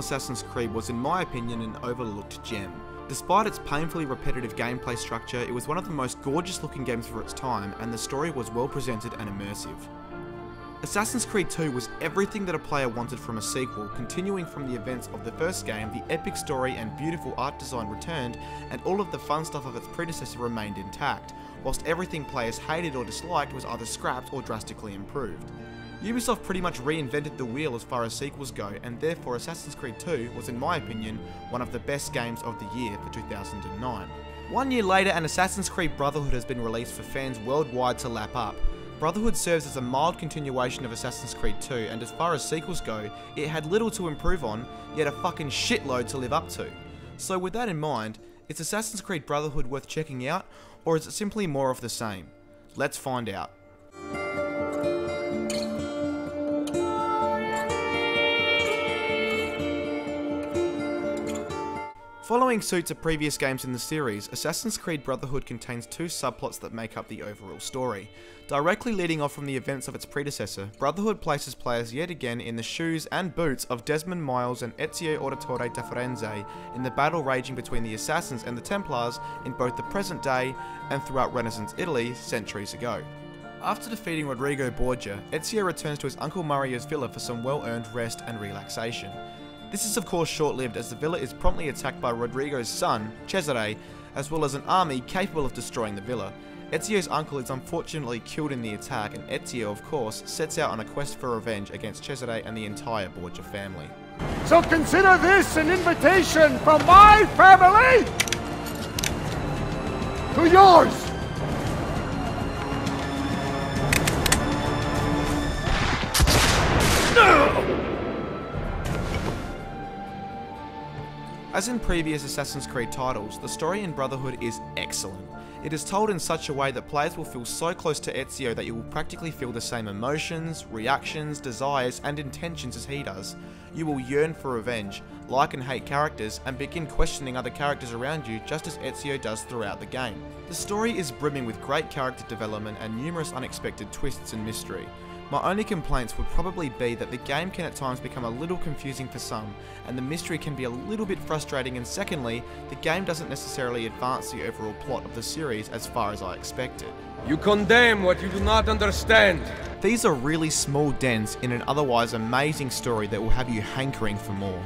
Assassin's Creed was, in my opinion, an overlooked gem. Despite its painfully repetitive gameplay structure, it was one of the most gorgeous looking games for its time, and the story was well presented and immersive. Assassin's Creed 2 was everything that a player wanted from a sequel, continuing from the events of the first game. The epic story and beautiful art design returned, and all of the fun stuff of its predecessor remained intact, whilst everything players hated or disliked was either scrapped or drastically improved. Ubisoft pretty much reinvented the wheel as far as sequels go, and therefore Assassin's Creed 2 was, in my opinion, one of the best games of the year for 2009. 1 year later, and Assassin's Creed Brotherhood has been released for fans worldwide to lap up. Brotherhood serves as a mild continuation of Assassin's Creed 2, and as far as sequels go, it had little to improve on, yet a fucking shitload to live up to. So with that in mind, is Assassin's Creed Brotherhood worth checking out, or is it simply more of the same? Let's find out. Following suit to previous games in the series, Assassin's Creed Brotherhood contains two subplots that make up the overall story. Directly leading off from the events of its predecessor, Brotherhood places players yet again in the shoes and boots of Desmond Miles and Ezio Auditore da Firenze in the battle raging between the Assassins and the Templars in both the present day and throughout Renaissance Italy centuries ago. After defeating Rodrigo Borgia, Ezio returns to his Uncle Mario's villa for some well-earned rest and relaxation. This is of course short-lived, as the villa is promptly attacked by Rodrigo's son, Cesare, as well as an army capable of destroying the villa. Ezio's uncle is unfortunately killed in the attack, and Ezio, of course, sets out on a quest for revenge against Cesare and the entire Borgia family. So consider this an invitation from my family to yours! As in previous Assassin's Creed titles, the story in Brotherhood is excellent. It is told in such a way that players will feel so close to Ezio that you will practically feel the same emotions, reactions, desires, and intentions as he does. You will yearn for revenge, like and hate characters, and begin questioning other characters around you just as Ezio does throughout the game. The story is brimming with great character development and numerous unexpected twists and mystery. My only complaints would probably be that the game can at times become a little confusing for some, and the mystery can be a little bit frustrating, and secondly, the game doesn't necessarily advance the overall plot of the series as far as I expected. You condemn what you do not understand. These are really small dents in an otherwise amazing story that will have you hankering for more.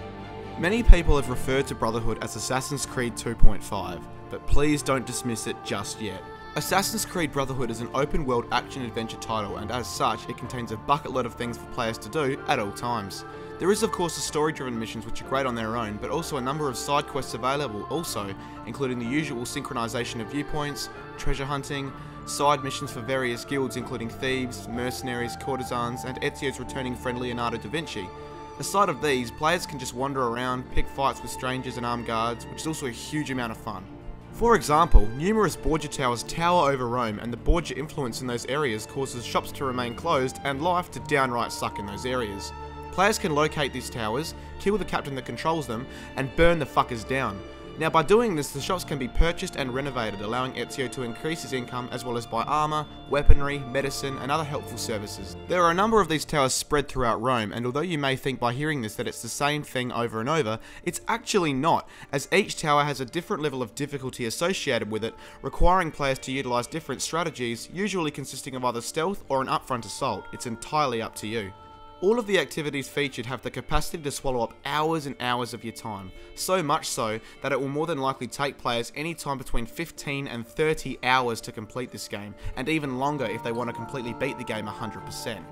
Many people have referred to Brotherhood as Assassin's Creed 2.5, but please don't dismiss it just yet. Assassin's Creed Brotherhood is an open-world action-adventure title, and as such, it contains a bucket load of things for players to do at all times. There is of course the story-driven missions, which are great on their own, but also a number of side quests available also, including the usual synchronization of viewpoints, treasure hunting, side missions for various guilds including thieves, mercenaries, courtesans, and Ezio's returning friend Leonardo da Vinci. Aside of these, players can just wander around, pick fights with strangers and armed guards, which is also a huge amount of fun. For example, numerous Borgia towers tower over Rome, and the Borgia influence in those areas causes shops to remain closed and life to downright suck in those areas. Players can locate these towers, kill the captain that controls them, and burn the fuckers down. Now by doing this, the shops can be purchased and renovated, allowing Ezio to increase his income as well as buy armour, weaponry, medicine, and other helpful services. There are a number of these towers spread throughout Rome, and although you may think by hearing this that it's the same thing over and over, it's actually not, as each tower has a different level of difficulty associated with it, requiring players to utilise different strategies, usually consisting of either stealth or an upfront assault. It's entirely up to you. All of the activities featured have the capacity to swallow up hours and hours of your time, so much so that it will more than likely take players any time between 15 and 30 hours to complete this game, and even longer if they want to completely beat the game 100%.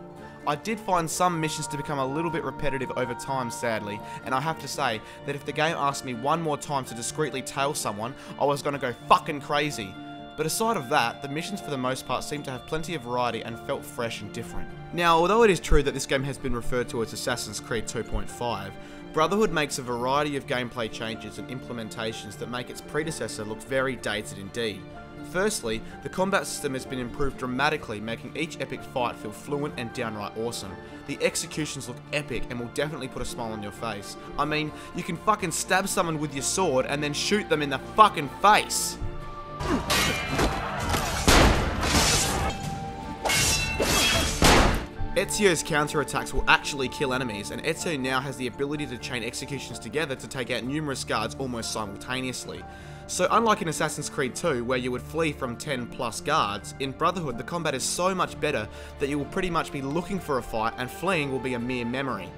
I did find some missions to become a little bit repetitive over time, sadly, and I have to say that if the game asked me one more time to discreetly tail someone, I was going to go fucking crazy. But aside of that, the missions for the most part seem to have plenty of variety and felt fresh and different. Now, although it is true that this game has been referred to as Assassin's Creed 2.5, Brotherhood makes a variety of gameplay changes and implementations that make its predecessor look very dated indeed. Firstly, the combat system has been improved dramatically, making each epic fight feel fluent and downright awesome. The executions look epic and will definitely put a smile on your face. I mean, you can fucking stab someone with your sword and then shoot them in the fucking face! Ezio's counterattacks will actually kill enemies, and Ezio now has the ability to chain executions together to take out numerous guards almost simultaneously. So unlike in Assassin's Creed 2, where you would flee from 10 plus guards, in Brotherhood the combat is so much better that you will pretty much be looking for a fight and fleeing will be a mere memory.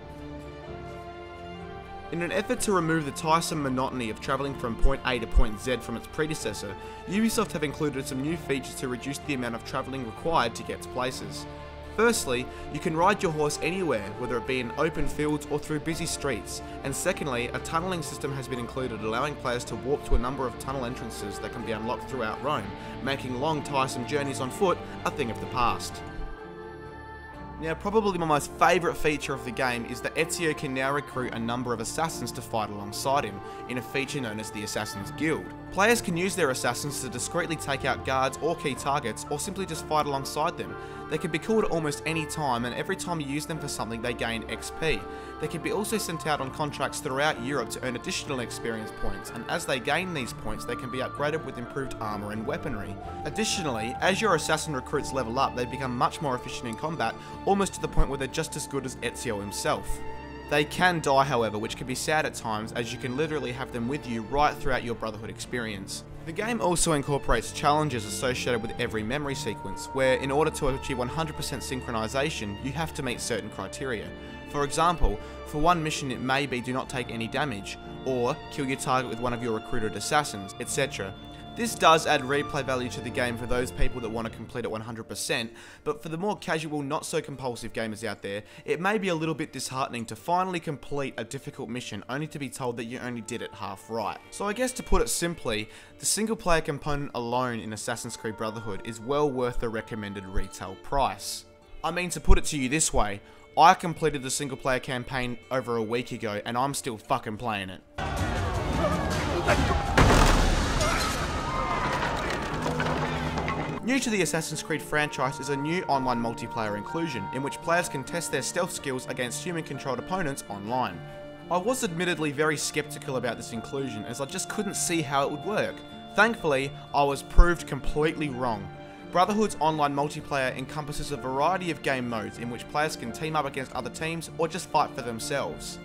In an effort to remove the tiresome monotony of travelling from point A to point Z from its predecessor, Ubisoft have included some new features to reduce the amount of travelling required to get to places. Firstly, you can ride your horse anywhere, whether it be in open fields or through busy streets, and secondly, a tunnelling system has been included allowing players to walk to a number of tunnel entrances that can be unlocked throughout Rome, making long tiresome journeys on foot a thing of the past. Now, probably my most favourite feature of the game is that Ezio can now recruit a number of assassins to fight alongside him, in a feature known as the Assassin's Guild. Players can use their assassins to discreetly take out guards or key targets, or simply just fight alongside them. They can be called at almost any time, and every time you use them for something they gain XP. They can be also sent out on contracts throughout Europe to earn additional experience points, and as they gain these points they can be upgraded with improved armour and weaponry. Additionally, as your assassin recruits level up, they become much more efficient in combat, almost to the point where they're just as good as Ezio himself. They can die, however, which can be sad at times, as you can literally have them with you right throughout your Brotherhood experience. The game also incorporates challenges associated with every memory sequence, where in order to achieve 100% synchronization, you have to meet certain criteria. For example, for one mission it may be do not take any damage, or kill your target with one of your recruited assassins, etc. This does add replay value to the game for those people that want to complete it 100%, but for the more casual, not so compulsive gamers out there, it may be a little bit disheartening to finally complete a difficult mission only to be told that you only did it half right. So I guess to put it simply, the single player component alone in Assassin's Creed Brotherhood is well worth the recommended retail price. I mean, to put it to you this way, I completed the single player campaign over a week ago and I'm still fucking playing it. New to the Assassin's Creed franchise is a new online multiplayer inclusion, in which players can test their stealth skills against human-controlled opponents online. I was admittedly very skeptical about this inclusion, as I just couldn't see how it would work. Thankfully, I was proved completely wrong. Brotherhood's online multiplayer encompasses a variety of game modes in which players can team up against other teams or just fight for themselves.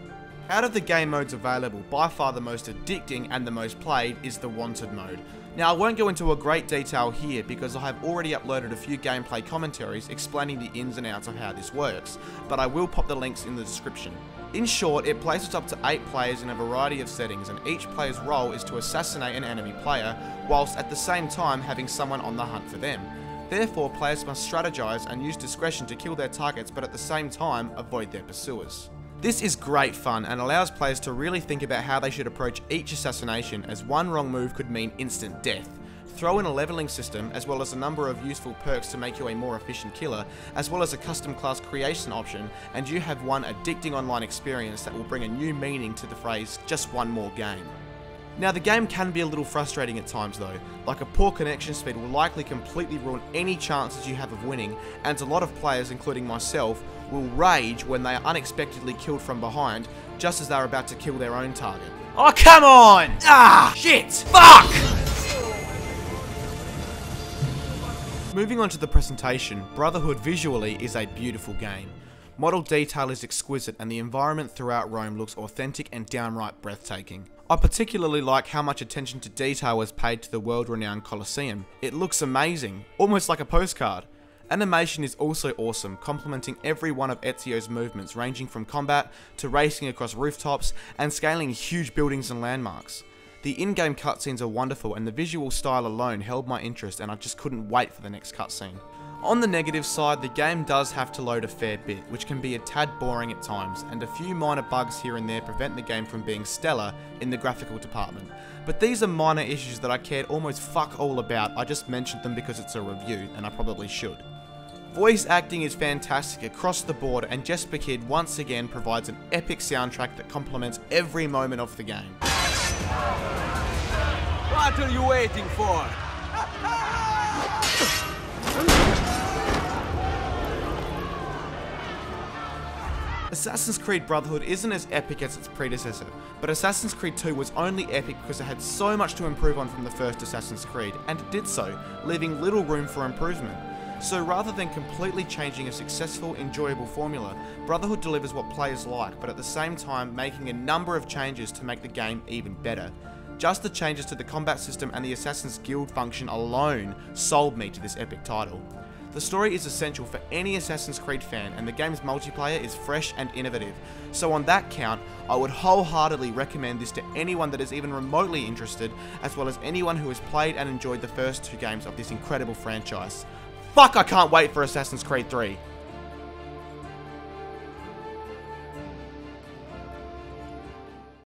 Out of the game modes available, by far the most addicting and the most played is the Wanted mode. Now, I won't go into a great detail here because I have already uploaded a few gameplay commentaries explaining the ins and outs of how this works, but I will pop the links in the description. In short, it places up to 8 players in a variety of settings, and each player's role is to assassinate an enemy player, whilst at the same time having someone on the hunt for them. Therefore, players must strategize and use discretion to kill their targets, but at the same time avoid their pursuers. This is great fun and allows players to really think about how they should approach each assassination, as one wrong move could mean instant death. Throw in a leveling system, as well as a number of useful perks to make you a more efficient killer, as well as a custom class creation option, and you have one addicting online experience that will bring a new meaning to the phrase, just one more game. Now, the game can be a little frustrating at times though, like a poor connection speed will likely completely ruin any chances you have of winning, and a lot of players, including myself, will rage when they are unexpectedly killed from behind, just as they're about to kill their own target. Oh, come on! Ah, shit! Fuck! Moving on to the presentation, Brotherhood visually is a beautiful game. Model detail is exquisite and the environment throughout Rome looks authentic and downright breathtaking. I particularly like how much attention to detail was paid to the world-renowned Colosseum. It looks amazing, almost like a postcard. Animation is also awesome, complementing every one of Ezio's movements, ranging from combat to racing across rooftops and scaling huge buildings and landmarks. The in-game cutscenes are wonderful and the visual style alone held my interest, and I just couldn't wait for the next cutscene. On the negative side, the game does have to load a fair bit, which can be a tad boring at times, and a few minor bugs here and there prevent the game from being stellar in the graphical department. But these are minor issues that I cared almost fuck all about. I just mentioned them because it's a review, and I probably should. Voice acting is fantastic across the board, and Jesper Kyd once again provides an epic soundtrack that complements every moment of the game. What are you waiting for? Assassin's Creed Brotherhood isn't as epic as its predecessor, but Assassin's Creed 2 was only epic because it had so much to improve on from the first Assassin's Creed, and it did so, leaving little room for improvement. So rather than completely changing a successful, enjoyable formula, Brotherhood delivers what players like, but at the same time making a number of changes to make the game even better. Just the changes to the combat system and the Assassin's Guild function alone sold me to this epic title. The story is essential for any Assassin's Creed fan, and the game's multiplayer is fresh and innovative, so on that count, I would wholeheartedly recommend this to anyone that is even remotely interested, as well as anyone who has played and enjoyed the first 2 games of this incredible franchise. Fuck, I can't wait for Assassin's Creed 3!